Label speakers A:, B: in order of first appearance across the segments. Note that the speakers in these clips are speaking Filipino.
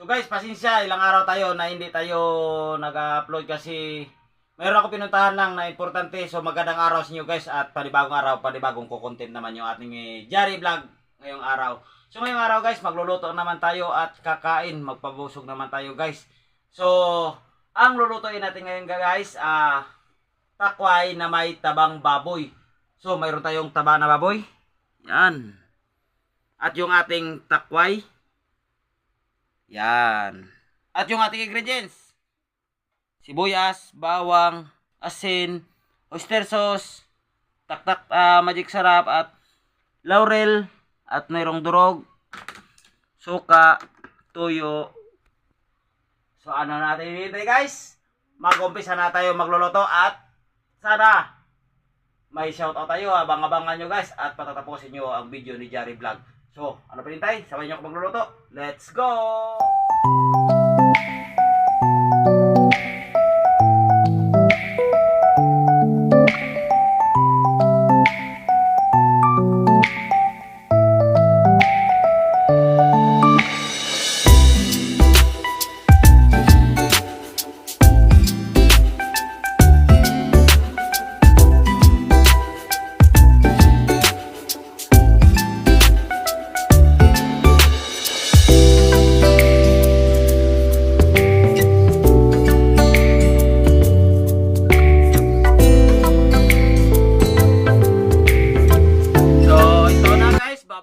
A: So guys, pasensya, ilang araw tayo na hindi tayo nag-upload kasi mayroon ako pinuntahan lang na importante. So magandang araw sa inyo guys at panibagong araw, panibagong content naman yung ating Jari Vlog ngayong araw. So ngayong araw guys, magluluto naman tayo at kakain, magpabusog naman tayo guys. So ang lulutuin natin ngayon guys, takway na may tabang baboy. So mayroon tayong taba na baboy. Yan. At yung ating takway. Yan. At yung ating ingredients. Sibuyas, bawang, asin, oyster sauce, magic sarap at laurel at mayroong durog, suka, tuyo. So ano natin hinihintay guys? Mag-umpisa na tayo magluluto at sana may shoutout tayo. Abang-abangan nyo guys at patatapusin nyo ang video ni Jari Vlog. So, ano pa hintay? Sabay nyo ako magluluto. Let's go!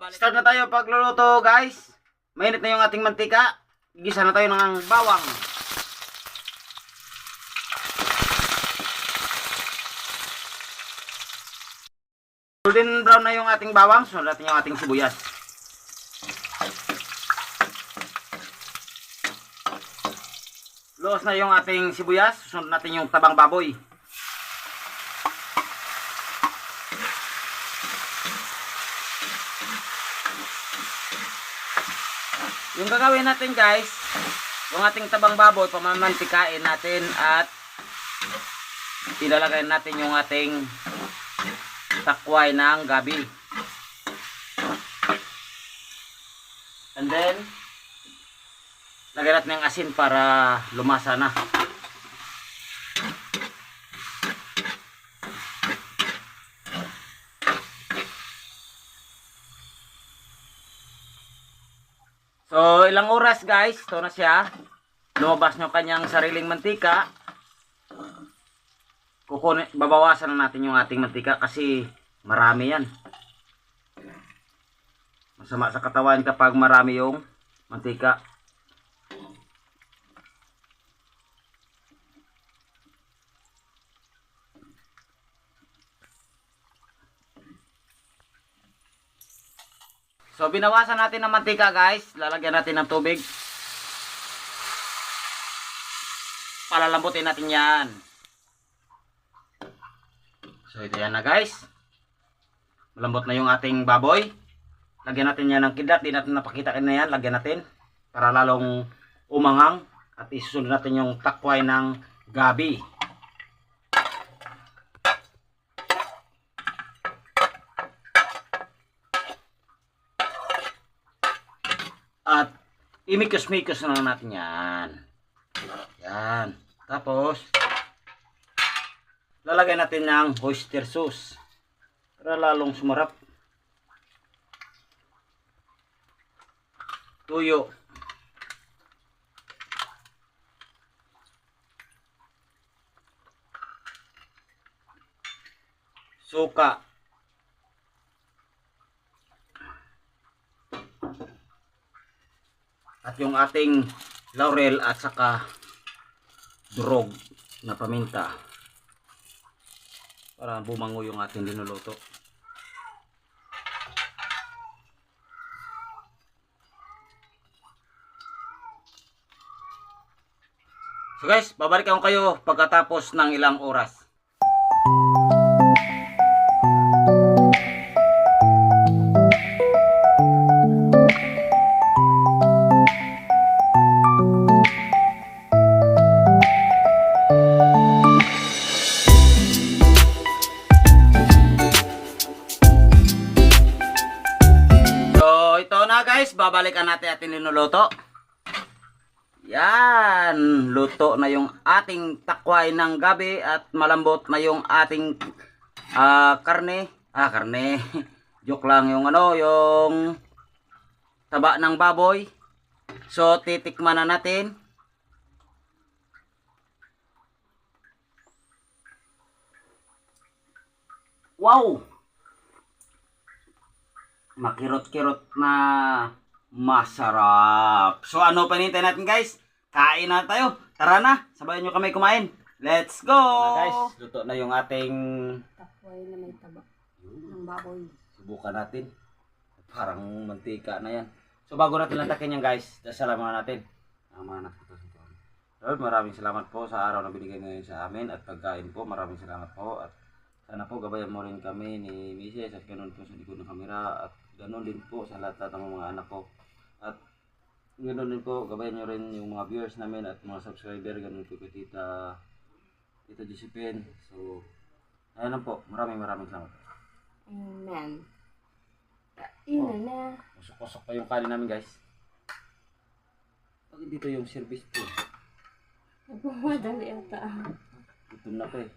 A: Start na tayo pagluluto guys. Mainit na yung ating mantika. Gisa na tayo ng bawang. Golden brown na yung ating bawang. Sunod natin yung ating sibuyas. Luos na yung ating sibuyas. Sunod natin yung tabang baboy. Yung gagawin natin guys, yung ating tabang baboy, pamamantikain natin at ilalagay natin yung ating takway ng gabi. And then, lagyan natin ng asin para lumasa na. So, ilang oras guys, ito na siya. Lumabas nyo kanyang sariling mantika. Babawasan na natin yung ating mantika kasi marami yan. Masama sa katawan kapag marami yung mantika. So, binawasan natin ng mantika guys. Lalagyan natin ng tubig. Palalambutin natin yan. So, ito yan na guys. Malambot na yung ating baboy. Lagyan natin yan ng kidlat. Di natin napakita na yan. Lagyan natin. Para lalong umangang. At isusunod natin yung takway ng gabi. At imikos-mikos na natin yan. Yan. Tapos, lalagyan natin ng oyster sauce. Para lalong sumarap. Tuyo. Suka. At yung ating laurel at saka durog na paminta para bumango yung ating linuluto. So guys, babalik ako kayo pagkatapos ng ilang oras. guys, babalikan natin ating linuluto. Yan, luto na yung ating takway ng gabi at malambot na yung ating karne. Karne. Joke lang yung yung taba ng baboy. So, titikman na natin. Wow! Makirot-kirot na masarap. So, ano pa hinihintay natin, guys? Kain na tayo. Tara na, sabayan nyo kami kumain. Let's go! Guys, luto na yung ating
B: Takway na may taba ng baboy.
A: subukan natin. Parang mantika na yan. So, bago natin lantakin yan, guys, dasalaman natin ang mga anak ko. Lord, maraming salamat po sa araw na binigay mo sa amin at pagkain po. Maraming salamat po at sana po gabayan mo rin kami ni Mrs. at ganoon po sa likod ng kamera at ganoon din po sa lahat ng mga anak ko. At ganoon din po, gabayan nyo rin yung mga viewers namin at mga subscriber, ganoon po kay Tita Josephine. So, ayun lang po. Maraming salamat.
B: Amen. Kain na.
A: Usok-usok pa yung kanin namin, guys. Bakit dito yung service po?
B: Nagmamadali ata.
A: Gutom na po eh.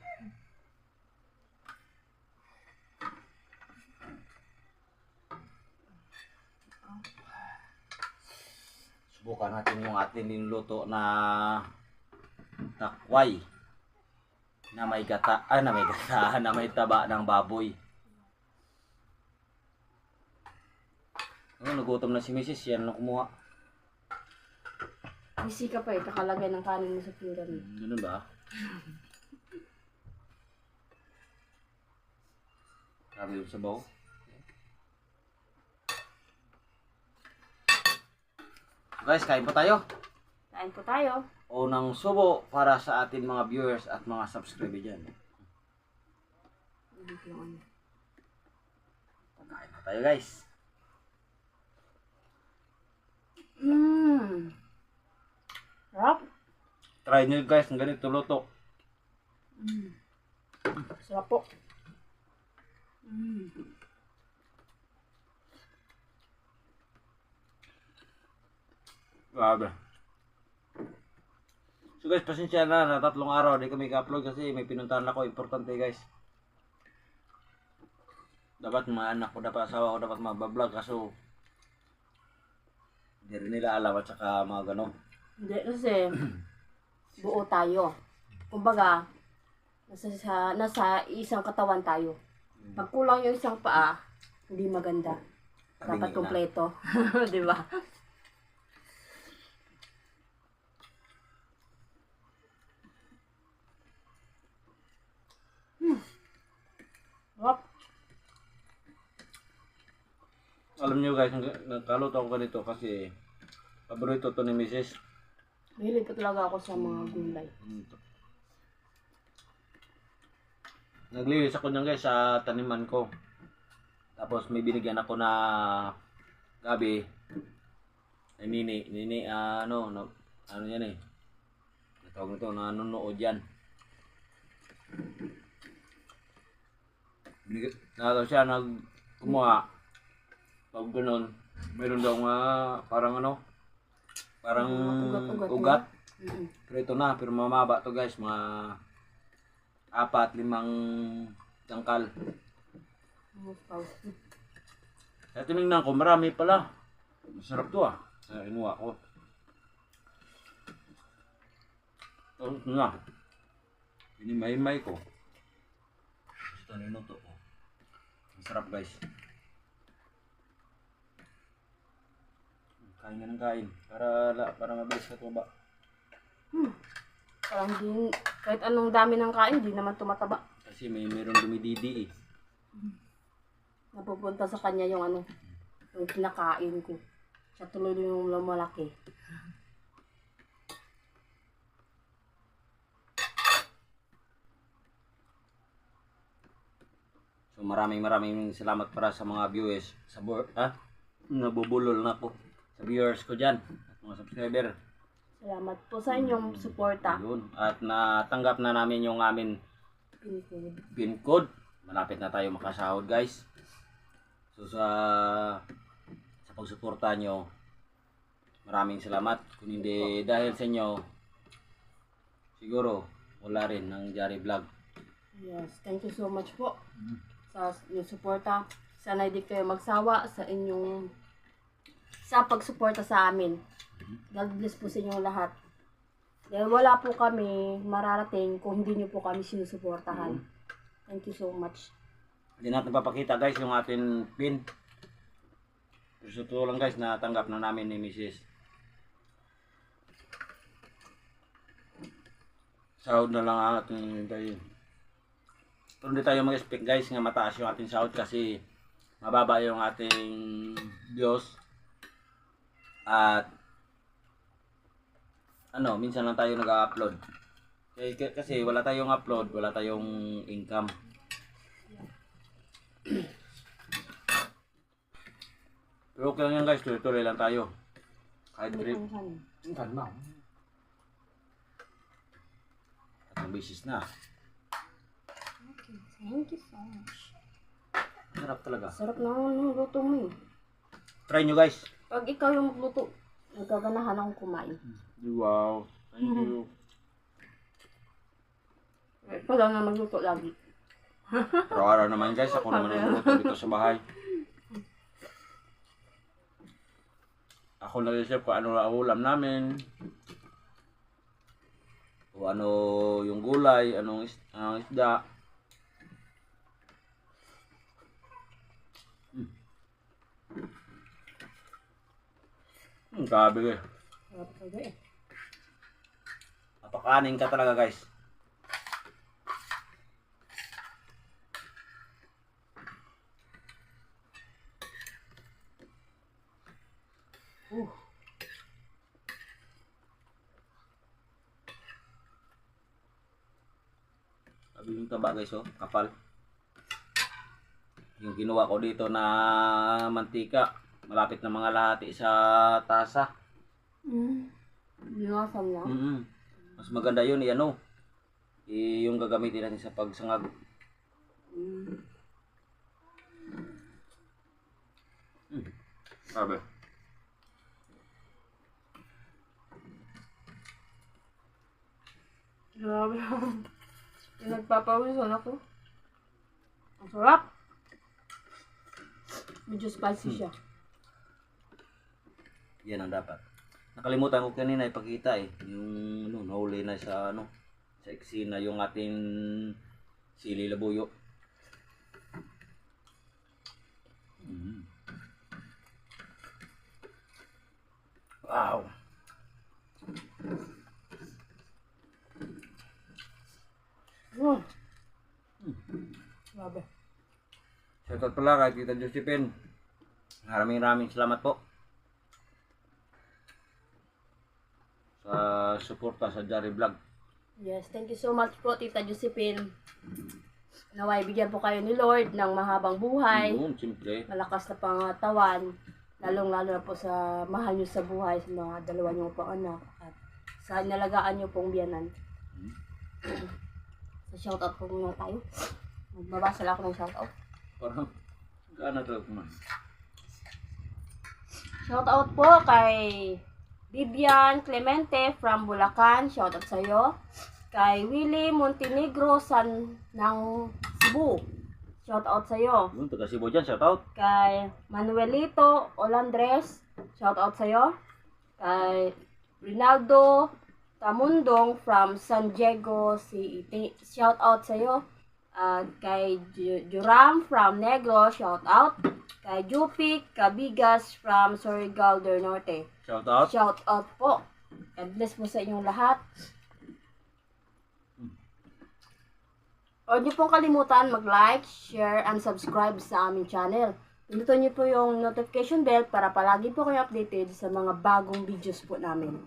A: Subukan natin yung ating niluto na takway na may gata, na may taba ng baboy. Nagutom na si Mrs. Yan na kumuha.
B: Busy ka pa eh. Kakalagay ng kanin mo sa pinggan mo.
A: Ganun ba? Grabe yung sabaw. Guys, kain po tayo.
B: Kain po tayo.
A: Unang subo para sa ating mga viewers at mga subscriber dyan. Kain na tayo, guys.
B: Sarap.
A: Try nyo guys, ang ganito luto.
B: Sarap po.
A: Grabe. So guys, pasensya na 3 araw di kami ka-upload kasi may pinuntahan ako. Importante guys. Dapat mga anak ko, dapat asawa ko, dapat mag-vlog kaso hindi rin nila alam at saka mga gano'n.
B: Hindi kasi buo tayo. Kumbaga, nasa isang katawan tayo. Pag kulang yung isang paa, hindi maganda. Dapat
A: Tabingin
B: kumpleto. Di ba? Sarap.
A: Alam niyo guys, nagkaluto ako ganito kasi paborito to ni Mrs.
B: Mahilig pa talaga ako sa mga gulay.
A: Naglilis ako niyan guys sa taniman ko. Tapos may binigyan ako na gabi. Ay nini ano yan eh. Tawag nito, nanonood yan. Nagaw siya, kumuha. Pag ganun, meron daw nga parang parang ugat. Pero ito na, pero mamaba to guys, mga 4-5 tangkal. Kaya tinignan ko, marami pala. Masarap to ah. Kaya inuha ko. Ito na. Pinimay-may ko. Ito na inuto ko. Masarap guys. Kain nga ng kain. Para mabilis ka tuba.
B: Parang din, kahit anong dami ng kain, di naman tumataba.
A: Kasi meron dumididi eh.
B: Napupunta sa kanya yung yung kinakain ko. Siya tuloy yung lumalaki.
A: So maraming salamat para sa mga viewers. Nabubulol na ako. Sa viewers ko dyan. At mga subscriber.
B: Salamat po sa inyong suporta.
A: Yun. At natanggap na namin yung amin PIN code. Malapit na tayo makasahod guys. So sa pagsuporta nyo, maraming salamat. Kung hindi dahil sa inyo, siguro wala rin ng Jari Vlog.
B: Yes, thank you so much po sa inyong suporta. Sana hindi kayo magsawa sa pagsuporta sa amin. God bless po sa inyong lahat. Dahil wala po kami mararating kung hindi nyo po kami sinusuportahan. Thank you so much.
A: Hindi natin papakita guys yung ating pin. Pero sa totoo lang guys, natanggap na namin ni Mrs. Sahod na lang ang ating tayo. Pero hindi tayo mag-expect guys nga mataas yung ating sahod kasi mababa yung ating Diyos. At minsan lang tayo nag-upload. Kasi wala tayong upload, wala tayong income. Pero okay lang yan guys, tuloy-tuloy lang tayo. Kahit trip. At ang bisis na.
B: Okay, thank you so much.
A: Sarap talaga.
B: Sarap na ng luto mo eh.
A: Try nyo guys.
B: Pag ikaw yung magluto, nagkaganahan akong kumain.
A: Wow. Thank you.
B: Ikaw lang na magluto lagi.
A: Araw-araw naman guys, ako naman ang luto dito sa bahay. Ako nag-isip kung ano ang ulam namin. O ano yung gulay, anong isda. Grabe eh.
B: Sarap talaga eh.
A: Napakanin ka talaga guys. Sabi yung taba guys oh, kapal. Yung ginawa ko dito na mantika, malapit na mga lahati sa tasa.
B: Binasam na.
A: Mas maganda yun, yung gagamitin natin sa pagsangag. Sabi.
B: Grabe. Nagpapawisan ako. Ang sarap. Medyo spicy siya.
A: Yan ang dapat. Nakalimutan ko kanina ipakita yung nahuli na sa sa eksena yung ating sili labuyo. Wow.
B: Grabe.
A: Shoutout pala kay Tita Josephine. Maraming salamat po sa suporta sa Jari Vlog.
B: Yes, thank you so much po, Tita Josephine. Naway, bigyan po kayo ni Lord ng mahabang buhay,
A: Siyempre.
B: malakas na pangatawan, lalong-lalo na po sa mahal nyo sa buhay, sa mga dalawa nyo pang anak, at sa inalagaan nyo pong biyanan. So, shoutout po muna tayo. Magbabasa lang ako ng shoutout.
A: Parang gaano talaga kumain.
B: Shoutout po kay Vivian Clemente from Bulacan. Shoutout sa iyo. Kay Willie Montenegro ng Cebu. Shoutout sa iyo.
A: Yung taga Cebu dyan, shoutout.
B: Kay Manuelito Olandres. Shoutout sa iyo. Kay Rinaldo Tamundong from San Diego City. Shoutout sa iyo. Kay Joram from Negros. Shoutout. Kay Jupik Cabigas from Surigao del Norte.
A: Shoutout.
B: Shoutout po. God bless po sa inyong lahat. Huwag niyo pong kalimutan mag-like, share, and subscribe sa aming channel. Pindutin niyo po yung notification bell para palagi po kayo updated sa mga bagong videos po namin.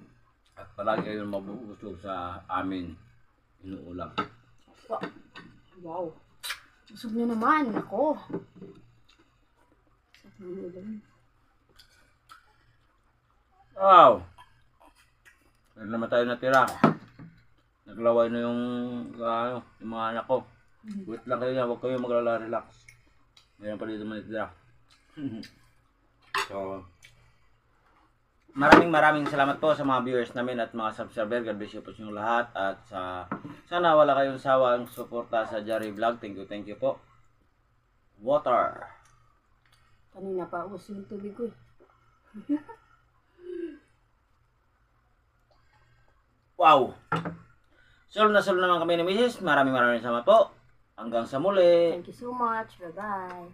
A: At palagi kayong mabubusog sa amin inuulam.
B: Wow. Busog niyo naman. Ako.
A: Wow! Meron naman tayo natira. Naglaway na yung mga anak ko. Wait lang kayo niya, huwag kayo relax. Meron pa dito natira. So, maraming salamat po sa mga viewers namin at mga subscriber. God bless you po sa inyong lahat. At sana wala kayong sawang suporta sa Jari Vlog. Thank you po. Water.
B: Kanina pa ubos yung tubig ko eh.
A: Wow! Solve na naman kami ni Mrs. Maraming salamat po. Hanggang sa muli.
B: Thank you so much. Bye-bye.